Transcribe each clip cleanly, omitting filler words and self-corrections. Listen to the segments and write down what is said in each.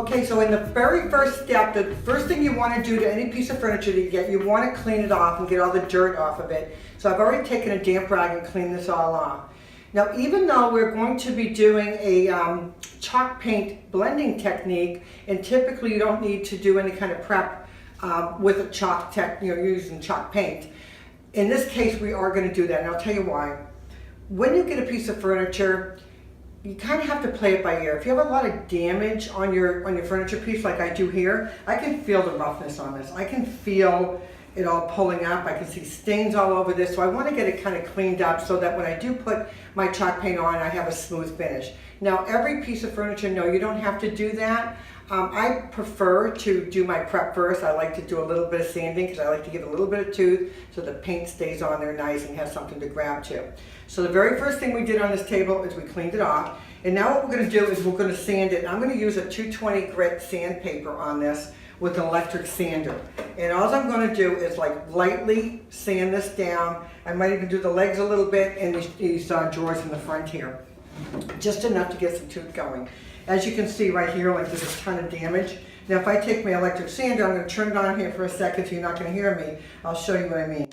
Okay, so in the very first step, the first thing you want to do to any piece of furniture that you get, you want to clean it off and get all the dirt off of it. So I've already taken a damp rag and cleaned this all off. Now, even though we're going to be doing a chalk paint blending technique, and typically you don't need to do any kind of prep with a chalk using chalk paint. In this case, we are going to do that, and I'll tell you why. When you get a piece of furniture, you kind of have to play it by ear. If you have a lot of damage on your furniture piece, like I do here, I can feel the roughness on this. I can feel it all pulling up. I can see stains all over this. So I want to get it kind of cleaned up so that when I do put my chalk paint on, I have a smooth finish. Now, every piece of furniture, no, you don't have to do that. I prefer to do my prep first. I like to do a little bit of sanding because I like to give it a little bit of tooth so the paint stays on there nice and has something to grab to. So the very first thing we did on this table is we cleaned it off. And now what we're going to do is we're going to sand it. I'm going to use a 220 grit sandpaper on this with an electric sander. And all I'm going to do is like lightly sand this down. I might even do the legs a little bit and these drawers in the front here. Just enough to get some tooth going. As you can see right here, like there's a ton of damage. Now if I take my electric sander, I'm going to turn it on here for a second so you're not going to hear me. I'll show you what I mean.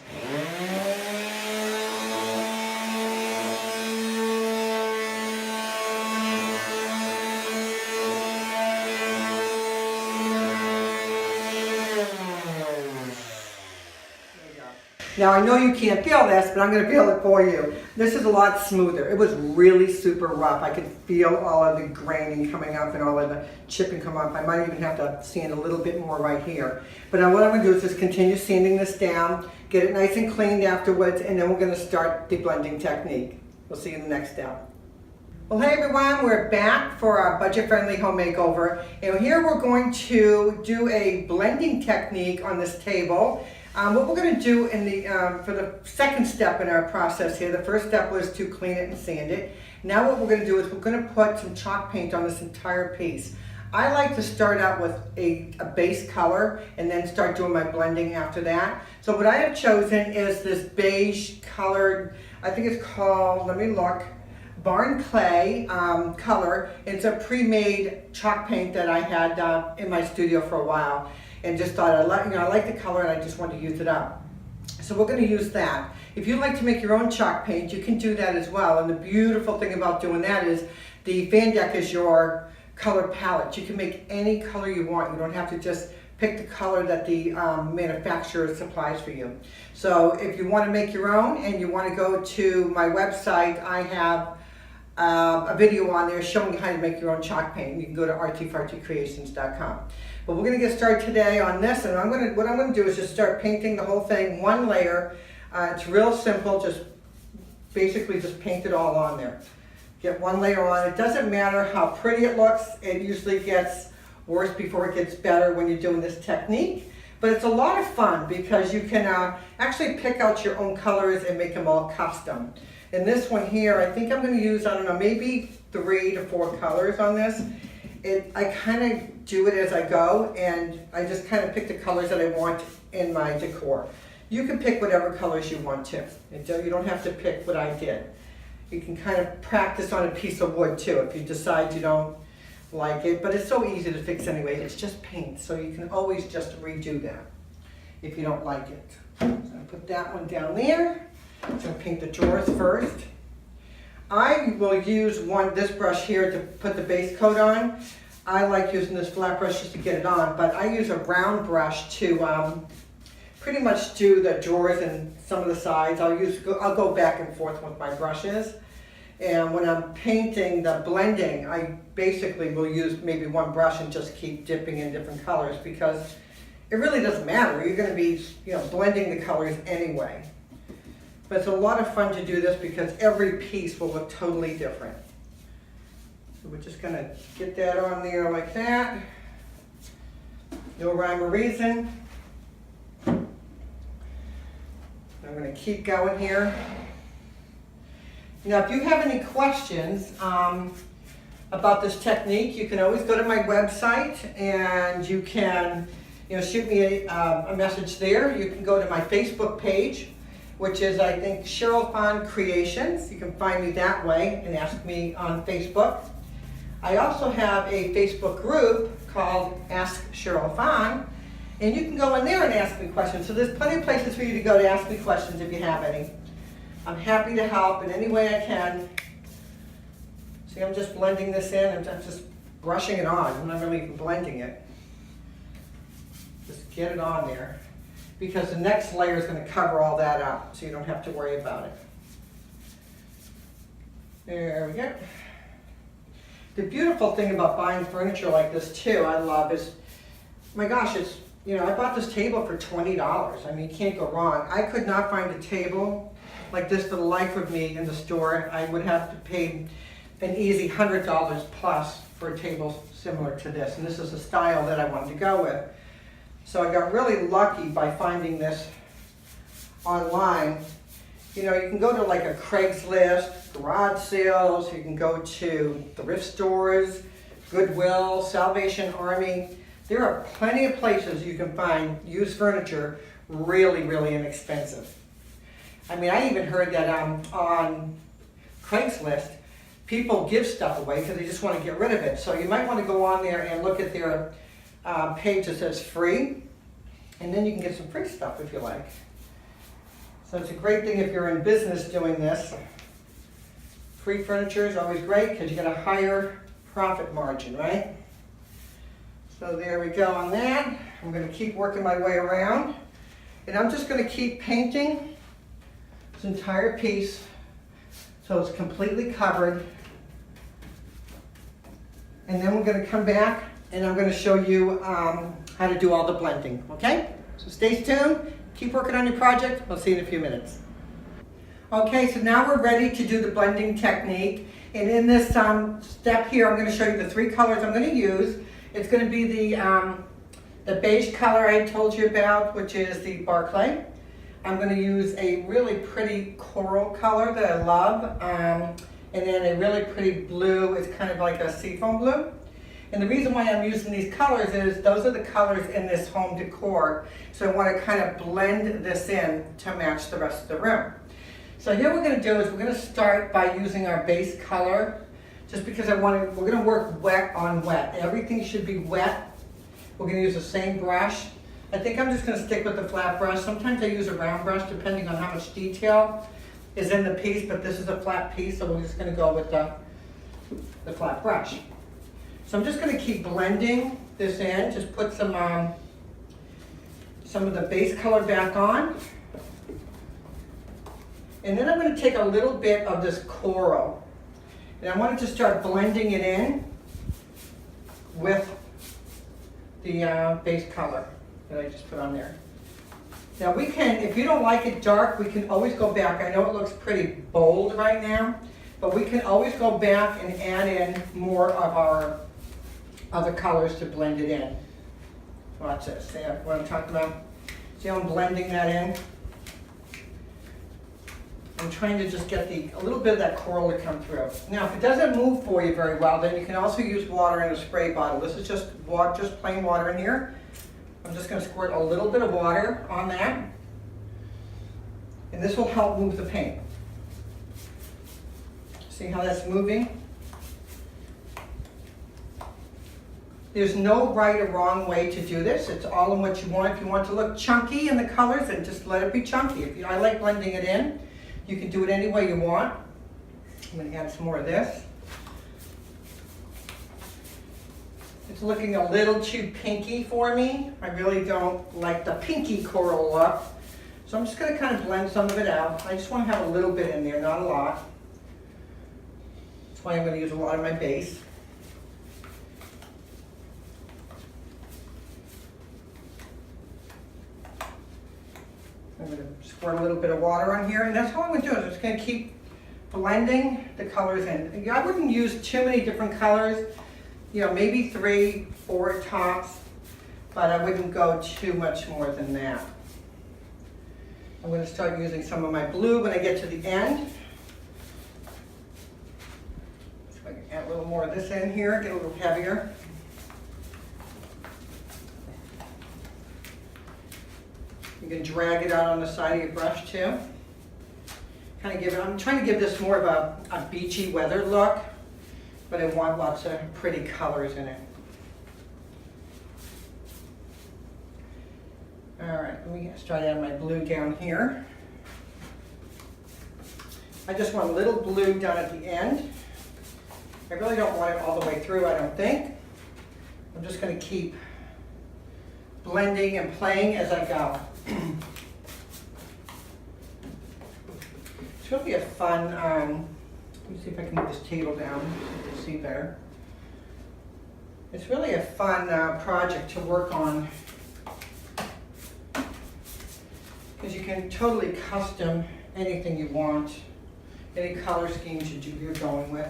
Now I know you can't feel this, but I'm going to feel it for you. This is a lot smoother. It was really super rough. I could feel all of the graining coming up and all of the chipping come up. I might even have to sand a little bit more right here. But now what I'm going to do is just continue sanding this down, get it nice and cleaned afterwards, and then we're going to start the blending technique. We'll see you in the next step. Well, hey everyone, we're back for our budget-friendly home makeover. And here we're going to do a blending technique on this table. What we're going to do for the second step in our process here, the first step was to clean it and sand it. Now what we're going to do is we're going to put some chalk paint on this entire piece. I like to start out with a base color and then start doing my blending after that. So what I have chosen is this beige colored, I think it's called, let me look, Barn Clay color. It's a pre-made chalk paint that I had in my studio for a while. And just thought I like the color and I just want to use it up. So we're going to use that. If you'd like to make your own chalk paint, you can do that as well. And the beautiful thing about doing that is the Van Deck is your color palette. You can make any color you want. You don't have to just pick the color that the manufacturer supplies for you. So if you want to make your own and you want to go to my website, I have a video on there showing you how to make your own chalk paint. You can go to artyfartycreations.com. But we're going to get started today on this, and what I'm going to do is just start painting the whole thing one layer. It's real simple, just basically just paint it all on there. Get one layer on. It doesn't matter how pretty it looks. It usually gets worse before it gets better when you're doing this technique. But it's a lot of fun because you can actually pick out your own colors and make them all custom. And this one here, I think I'm going to use, I don't know, maybe 3 to 4 colors on this. I kind of do it as I go, and I just kind of pick the colors that I want in my decor. You can pick whatever colors you want to. You don't have to pick what I did. You can kind of practice on a piece of wood too if you decide you don't like it, but it's so easy to fix anyway. It's just paint, so you can always just redo that if you don't like it. So I put that one down there. I'm going to paint the drawers first. I will use this brush here to put the base coat on. I like using this flat brush just to get it on, but I use a round brush to pretty much do the drawers and some of the sides. I'll go back and forth with my brushes. And when I'm painting the blending, I basically will use maybe one brush and just keep dipping in different colors because it really doesn't matter. You're going to be blending the colors anyway. But it's a lot of fun to do this because every piece will look totally different. So we're just going to get that on there like that. No rhyme or reason. I'm going to keep going here. Now if you have any questions about this technique, you can always go to my website and you can shoot me a message there. You can go to my Facebook page, which is, I think, Cheryl Fon Creations. You can find me that way and ask me on Facebook. I also have a Facebook group called Ask Cheryl Fong. And you can go in there and ask me questions. So there's plenty of places for you to go to ask me questions if you have any. I'm happy to help in any way I can. See, I'm just blending this in. I'm just brushing it on. I'm not really even blending it. Just get it on there. Because the next layer is going to cover all that up, so you don't have to worry about it. There we go. The beautiful thing about buying furniture like this too, I love, is, my gosh, it's, you know, I bought this table for $20. I mean, you can't go wrong. I could not find a table like this for the life of me in the store. I would have to pay an easy $100 plus for a table similar to this. And this is the style that I wanted to go with. So I got really lucky by finding this online. You know, you can go to like a Craigslist, garage sales, you can go to thrift stores, Goodwill, Salvation Army. There are plenty of places you can find used furniture really, really inexpensive. I mean, I even heard that on Craigslist, people give stuff away because they just want to get rid of it. So you might want to go on there and look at their page that says free, and then you can get some free stuff if you like. So it's a great thing if you're in business doing this. Free furniture is always great because you get a higher profit margin, right? So there we go on that. I'm going to keep working my way around. And I'm just going to keep painting this entire piece so it's completely covered. And then we're going to come back and I'm going to show you how to do all the blending, okay? So stay tuned, keep working on your project. We'll see you in a few minutes. Okay, so now we're ready to do the blending technique. And in this step here, I'm going to show you the 3 colors I'm going to use. It's going to be the beige color I told you about, which is the Barclay. I'm going to use a really pretty coral color that I love, and then a really pretty blue. It's kind of like a seafoam blue. And the reason why I'm using these colors is those are the colors in this home decor. So I want to kind of blend this in to match the rest of the room. So here we're going to do is we're going to start by using our base color. Just because we're going to work wet on wet. Everything should be wet. We're going to use the same brush. I think I'm just going to stick with the flat brush. Sometimes I use a round brush depending on how much detail is in the piece, but this is a flat piece, so we're just going to go with the flat brush. So I'm just going to keep blending this in. Just put some of the base color back on. And then I'm going to take a little bit of this coral. And I wanted to start blending it in with the base color that I just put on there. Now we can, if you don't like it dark, we can always go back. I know it looks pretty bold right now, but we can always go back and add in more of our other colors to blend it in. Watch this, see what I'm talking about? See how I'm blending that in? I'm trying to just get a little bit of that coral to come through. Now, if it doesn't move for you very well, then you can also use water in a spray bottle. This is just plain water in here. I'm just going to squirt a little bit of water on that. And this will help move the paint. See how that's moving? There's no right or wrong way to do this. It's all in what you want. If you want to look chunky in the colors, then just let it be chunky. I like blending it in. You can do it any way you want. I'm going to add some more of this. It's looking a little too pinky for me. I really don't like the pinky coral look. So I'm just going to kind of blend some of it out. I just want to have a little bit in there, not a lot. That's why I'm going to use a lot of my base. I'm going to squirt a little bit of water on here, and that's all I'm going to do. I'm just going to keep blending the colors in. I wouldn't use too many different colors, you know, maybe 3, 4 tops, but I wouldn't go too much more than that. I'm going to start using some of my blue when I get to the end. So I can add a little more of this in here, get a little heavier. You can drag it out on the side of your brush too. I'm trying to give this more of a beachy weathered look, but I want lots of pretty colors in it. right, let me start adding my blue down here. I just want a little blue down at the end. I really don't want it all the way through, I don't think. I'm just going to keep blending and playing as I go. It's really a fun, let me see if I can move this table down so you can see better. It's really a fun project to work on because you can totally custom anything you want, any color schemes you're going with.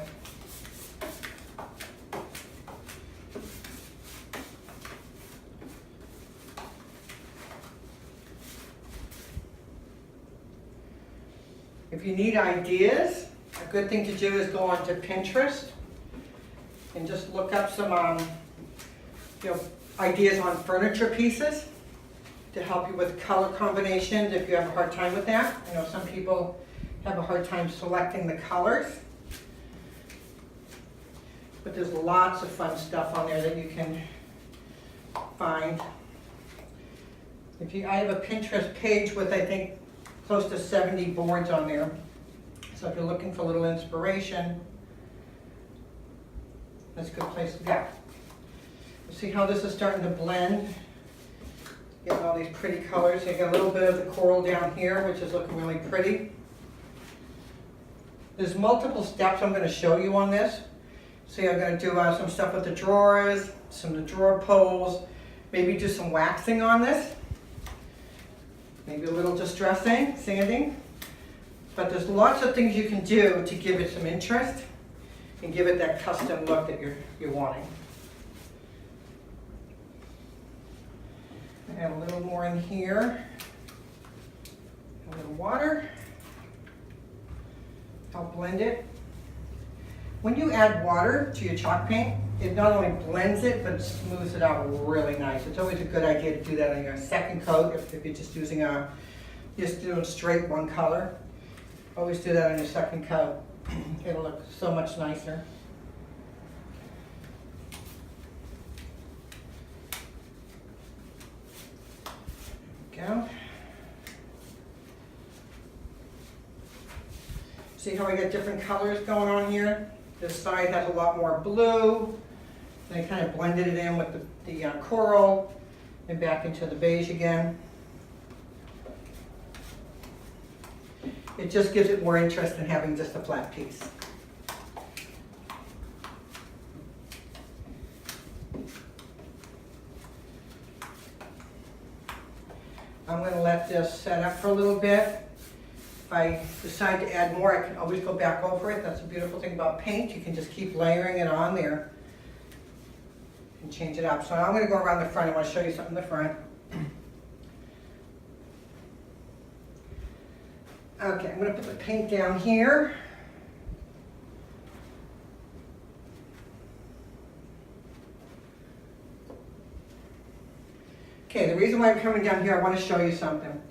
If you need ideas, a good thing to do is go onto Pinterest and just look up some ideas on furniture pieces to help you with color combinations if you have a hard time with that. I know some people have a hard time selecting the colors, but there's lots of fun stuff on there that you can find. I have a Pinterest page with, I think, close to 70 boards on there. So if you're looking for a little inspiration, that's a good place to go. See how this is starting to blend? Getting all these pretty colors. You got a little bit of the coral down here, which is looking really pretty. There's multiple steps I'm going to show you on this. See, I'm going to do some stuff with the drawers, some of the drawer pulls, maybe do some waxing on this. Maybe a little distressing, sanding. But there's lots of things you can do to give it some interest and give it that custom look that you're wanting. Add a little more in here. A little water. Help blend it. When you add water to your chalk paint, it not only blends it, but smooths it out really nice. It's always a good idea to do that on your second coat if you're just using just doing straight one color. Always do that on your second coat. It'll look so much nicer. There we go. See how I got different colors going on here? This side has a lot more blue. And I kind of blended it in with the coral and back into the beige again. It just gives it more interest than having just a flat piece. I'm going to let this set up for a little bit. If I decide to add more, I can always go back over it. That's a beautiful thing about paint. You can just keep layering it on there and change it up. So now I'm going to go around the front. I want to show you something in the front. Okay, I'm going to put the paint down here. Okay, the reason why I'm coming down here, I want to show you something.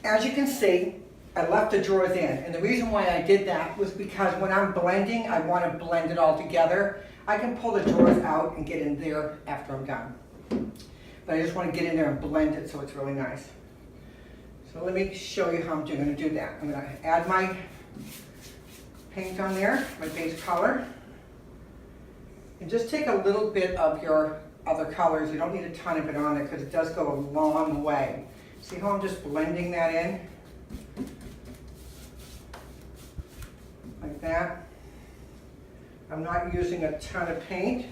As you can see, I left the drawers in, and the reason why I did that was because when I'm blending, I want to blend it all together. I can pull the drawers out and get in there after I'm done. But I just want to get in there and blend it so it's really nice. So let me show you how I'm going to do that. I'm going to add my paint on there, my base color. And just take a little bit of your other colors. You don't need a ton of it on it because it does go a long way. See how I'm just blending that in? Like that. I'm not using a ton of paint.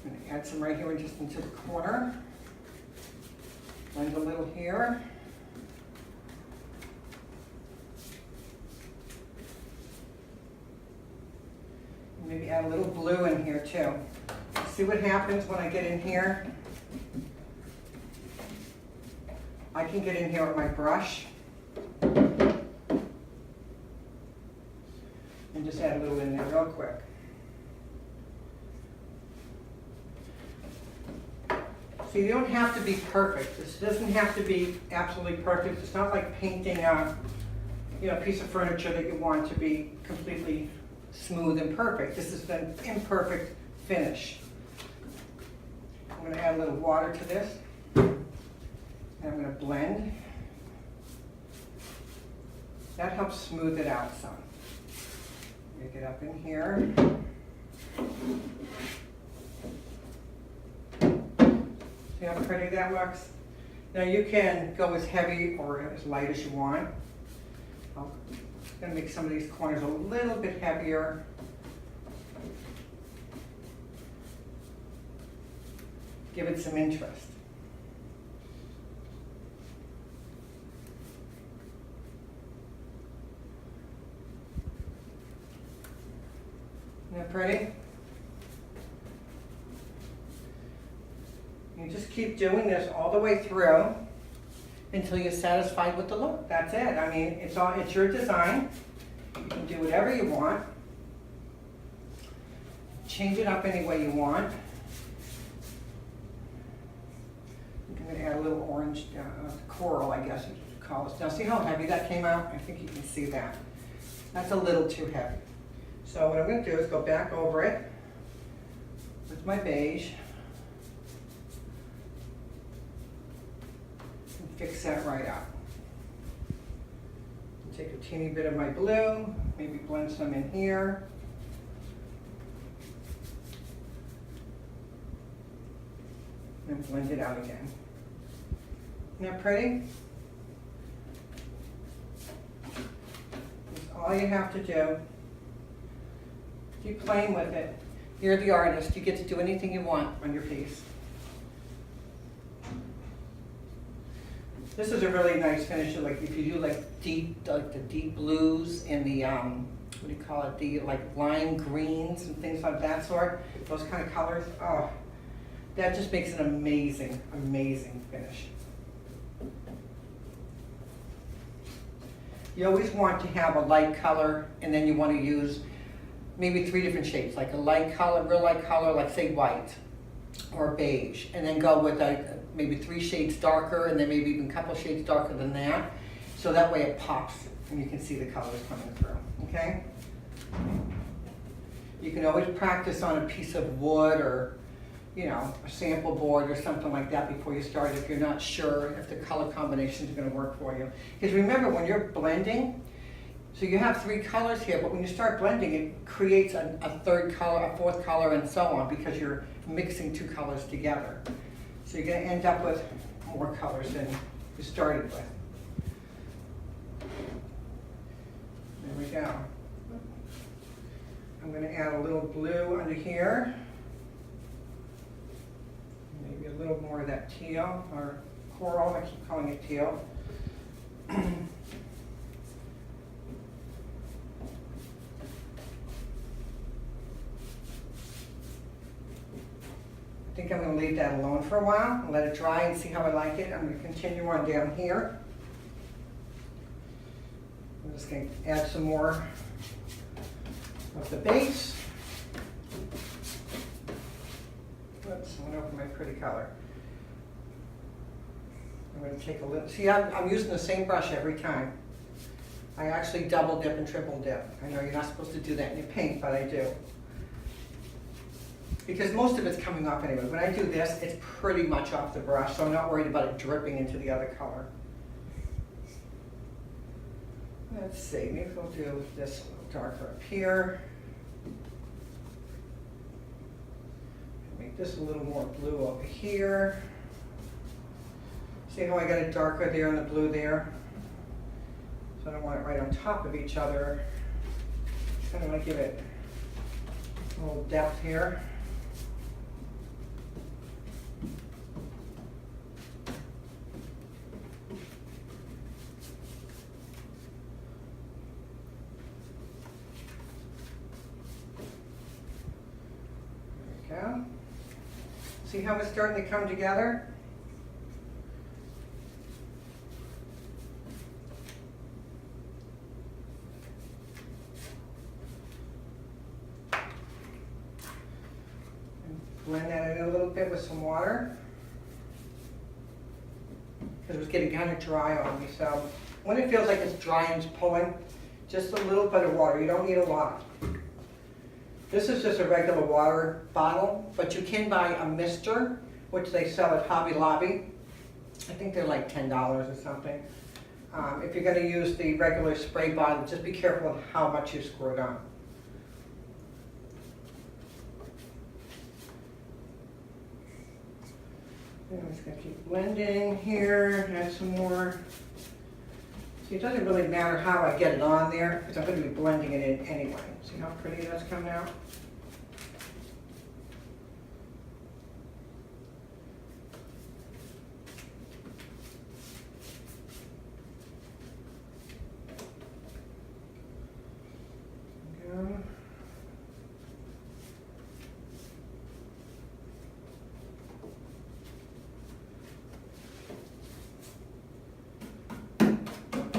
I'm going to add some right here just into the corner. Blend a little here. Maybe add a little blue in here too. See what happens when I get in here? I can get in here with my brush and just add a little in there real quick. So you don't have to be perfect. This doesn't have to be absolutely perfect. It's not like painting a, piece of furniture that you want to be completely smooth and perfect. This is an imperfect finish. I'm going to add a little water to this. And I'm going to blend. That helps smooth it out some. Make it up in here. See how pretty that looks? Now you can go as heavy or as light as you want. I'm going to make some of these corners a little bit heavier. Give it some interest. Isn't that pretty? You just keep doing this all the way through until you're satisfied with the look. That's it. I mean, it's your design. You can do whatever you want. Change it up any way you want. I'm going to add a little orange coral, I guess you could call it. Now see how heavy that came out? I think you can see that. That's a little too heavy. So what I'm going to do is go back over it with my beige and fix that right up. Take a teeny bit of my blue, maybe blend some in here. And blend it out again. Isn't that pretty? That's all you have to do. Keep playing with it. You're the artist. You get to do anything you want on your piece. This is a really nice finish. Like if you do like the deep blues and the what do you call it? The like lime greens and things like that sort. Those kind of colors. Oh, that just makes an amazing, amazing finish. You always want to have a light color, and then you want to use maybe 3 different shades, like a light color, real light color, like say white or beige, and then go with maybe 3 shades darker, and then maybe even a couple shades darker than that. So that way it pops and you can see the colors coming through, okay? You can always practice on a piece of wood or, a sample board or something like that before you start if you're not sure if the color combinations are going to work for you. Because remember, when you're blending, so you have 3 colors here, but when you start blending, it creates a third color, a fourth color, and so on, because you're mixing 2 colors together. So you're going to end up with more colors than you started with. There we go. I'm going to add a little blue under here. Maybe a little more of that teal, or coral, I keep calling it teal. I think I'm going to leave that alone for a while and let it dry and see how I like it. I'm going to continue on down here. I'm just going to add some more of the base. Oops, I went over my pretty color. I'm going to take a little, see, I'm using the same brush every time. I actually double dip and triple dip. I know you're not supposed to do that in your paint, but I do. Because most of it's coming off anyway. When I do this, it's pretty much off the brush, so I'm not worried about it dripping into the other color. Let's see, maybe we'll do this a little darker up here. Make this a little more blue over here. See how I got it darker there and the blue there? So I don't want it right on top of each other. Just kind of want to give it a little depth here. See how it's starting to come together? And blend that in a little bit with some water. because it was getting kind of dry on me. So when it feels like it's dry and it's pulling, just a little bit of water. You don't need a lot. This is just a regular water bottle, but you can buy a mister, which they sell at Hobby Lobby. I think they're like $10 or something. If you're going to use the regular spray bottle, just be careful of how much you squirt on. I'm just going to keep blending here, add some more. See, it doesn't really matter how I get it on there, because I'm going to be blending it in anyway. See how pretty that's coming out?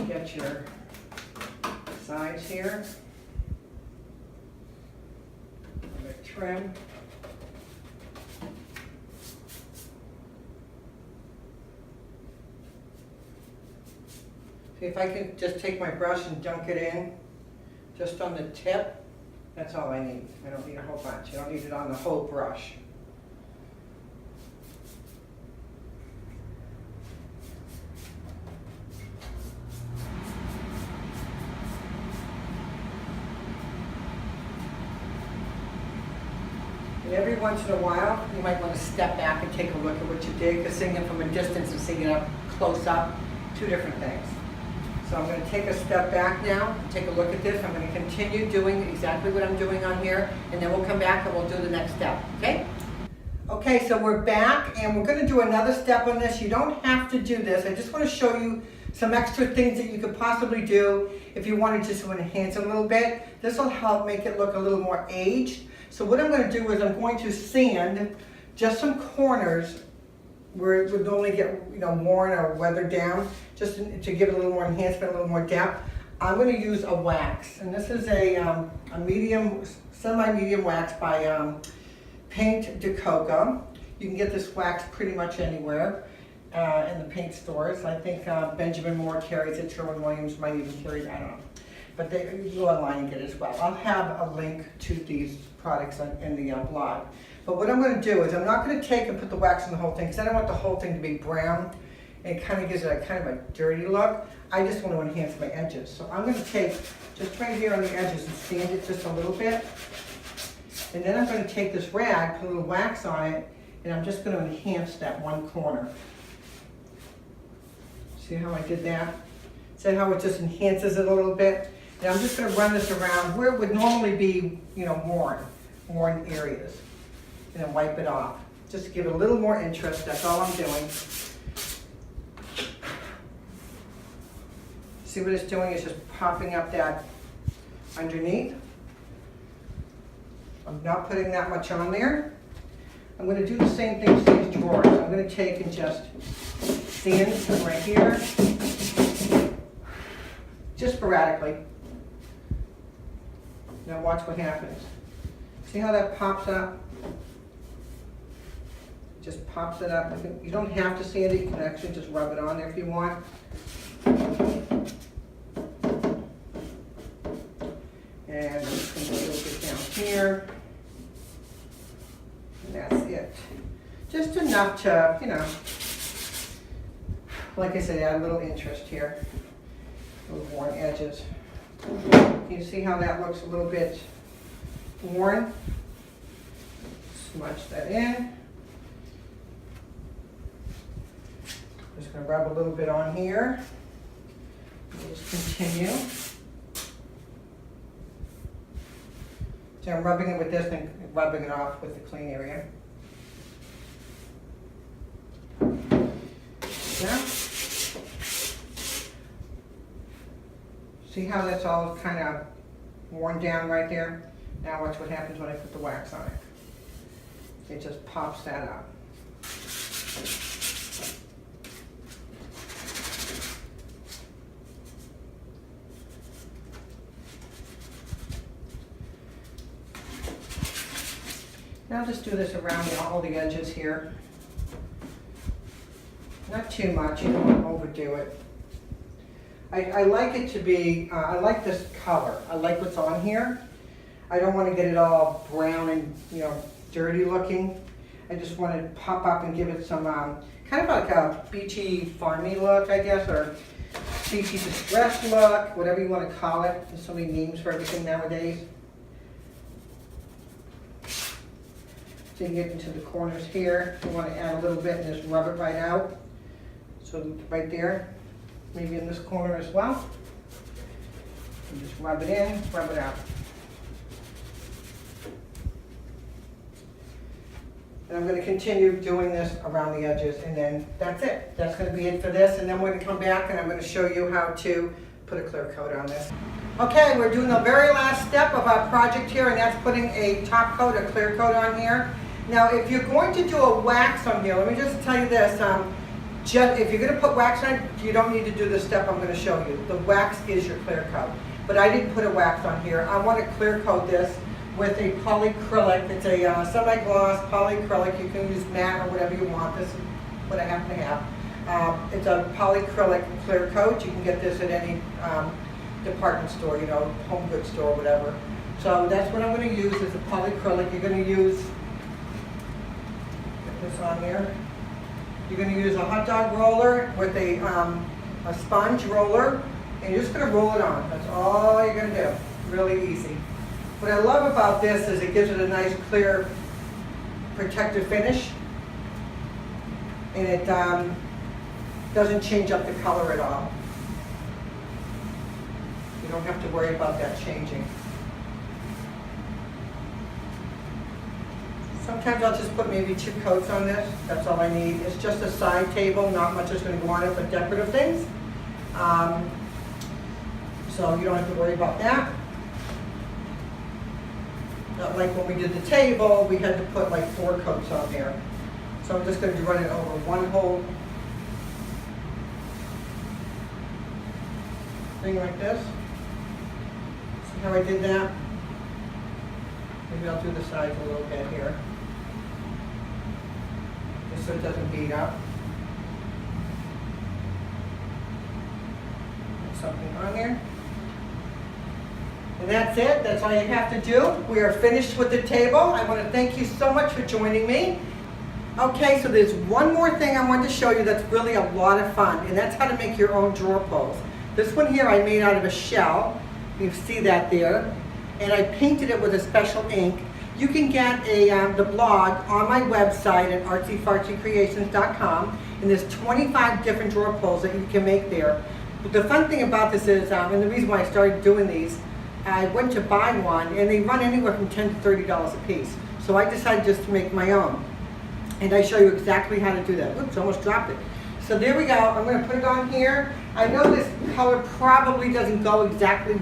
Get your sides here. A little bit trim. See, if I could just take my brush and dunk it in just on the tip, that's all I need. I don't need a whole bunch. I don't need it on the whole brush. And every once in a while, you might want to step back and take a look at what you did, because seeing it from a distance and seeing it up close up, two different things. So I'm going to take a step back now and take a look at this. I'm going to continue doing exactly what I'm doing on here, and then we'll come back and we'll do the next step, okay? Okay, so we're back, and we're going to do another step on this. You don't have to do this. I just want to show you some extra things that you could possibly do if you wanted just to enhance it a little bit. This will help make it look a little more aged. So what I'm going to do is I'm going to sand just some corners where it would normally get, worn or weathered down, just to give it a little more enhancement, a little more depth. I'm going to use a wax, and this is a medium, semi-medium wax by Paint de Coco. You can get this wax pretty much anywhere in the paint stores. I think Benjamin Moore carries it, Sherwin-Williams might even carry it, I don't know. But you can go online and get it as well. I'll have a link to these products in the blog. But what I'm going to do is I'm not going to take and put the wax on the whole thing, because I don't want the whole thing to be brown. It kind of gives it a kind of a dirty look. I just want to enhance my edges. So I'm going to take just right here on the edges and sand it just a little bit. And then I'm going to take this rag, put a little wax on it, and I'm just going to enhance that one corner. See how I did that? See how it just enhances it a little bit? And I'm just going to run this around where it would normally be, worn areas. And then wipe it off. Just to give it a little more interest, that's all I'm doing. See what it's doing? It's just popping up that underneath. I'm not putting that much on there. I'm going to do the same thing with these drawers. I'm going to take and just sand them right here. Just sporadically. Now watch what happens. See how that pops up? Just pops it up. You don't have to sand it. You can actually just rub it on there if you want. And I'm just going to go get down here. And that's it. Just enough to, like I said, add a little interest here. Little worn edges. Can you see how that looks a little bit worn? Smudge that in. Just going to rub a little bit on here. We'll just continue. So I'm rubbing it with this and rubbing it off with the clean area. Yeah. See how that's all kind of worn down right there? Now watch what happens when I put the wax on it. It just pops that up. Now just do this around all the edges here. Not too much, you don't want to overdo it. I like it to be, I like this color. I like what's on here. I don't want to get it all brown and, dirty looking. I just want to pop up and give it some, kind of like a beachy farmy look, I guess, or beachy distressed look, whatever you want to call it. There's so many names for everything nowadays. So you can get into the corners here. You want to add a little bit and just rub it right out. So right there, maybe in this corner as well. And just rub it in, rub it out. And I'm going to continue doing this around the edges, and then that's it. That's going to be it for this, and then we're going to come back and I'm going to show you how to put a clear coat on this. Okay, we're doing the very last step of our project here, and that's putting a top coat, a clear coat on here. Now, if you're going to do a wax on here, let me just tell you this. If you're going to put wax on, you don't need to do the step I'm going to show you. The wax is your clear coat. But I didn't put a wax on here. I want to clear coat this with a polyacrylic. It's a semi-gloss polyacrylic. You can use matte or whatever you want. This is what I happen to have. It's a polyacrylic clear coat. You can get this at any department store, home goods store, whatever. So that's what I'm going to use is a polyacrylic. You're going to use, get this on here. You're going to use a hot dog roller with a sponge roller, and you're just going to roll it on. That's all you're going to do. Really easy. What I love about this is it gives it a nice, clear, protective finish, and it doesn't change up the color at all. You don't have to worry about that changing. Sometimes I'll just put maybe 2 coats on this. That's all I need. It's just a side table. Not much is going to go on it but decorative things. So you don't have to worry about that. Not like when we did the table, we had to put like 4 coats on there. So I'm just going to run it over one whole thing like this. See how I did that? Maybe I'll do the sides a little bit here, just so it doesn't beat up. Put something on there. And that's it. That's all you have to do. We are finished with the table. I want to thank you so much for joining me. Okay, so there's one more thing I wanted to show you that's really a lot of fun, and that's how to make your own drawer pulls. This one here I made out of a shell. You see that there. And I painted it with a special ink. You can get the blog on my website at artsyfartsycreations.com, and there's 25 different drawer pulls that you can make there. But the fun thing about this is, and the reason why I started doing these, I went to buy one, and they run anywhere from $10 to $30 a piece. So I decided just to make my own. And I show you exactly how to do that. Oops, almost dropped it. So there we go. I'm going to put it on here. I know this color probably doesn't go exactly,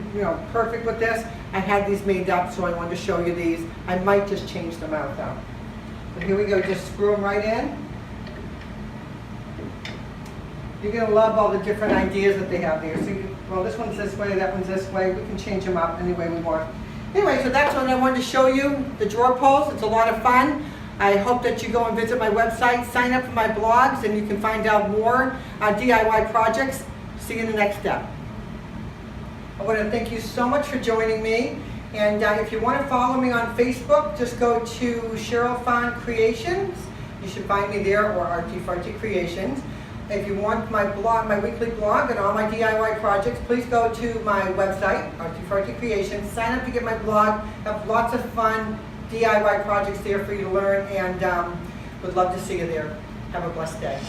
perfect with this. I had these made up, so I wanted to show you these. I might just change them out though. But here we go. Just screw them right in. You're going to love all the different ideas that they have there. So, well, this one's this way, that one's this way. We can change them up any way we want. Anyway, so that's what I wanted to show you, the drawer pulls. It's a lot of fun. I hope that you go and visit my website, sign up for my blogs, and you can find out more DIY projects. See you in the next step. I want to thank you so much for joining me. And if you want to follow me on Facebook, just go to Cheryl Fon Creations. You should find me there, or Artsy Fartsy Creations. If you want my blog, my weekly blog, and all my DIY projects, please go to my website, Artsy Fartsy Creations. Sign up to get my blog. Have lots of fun DIY projects there for you to learn, and would love to see you there. Have a blessed day.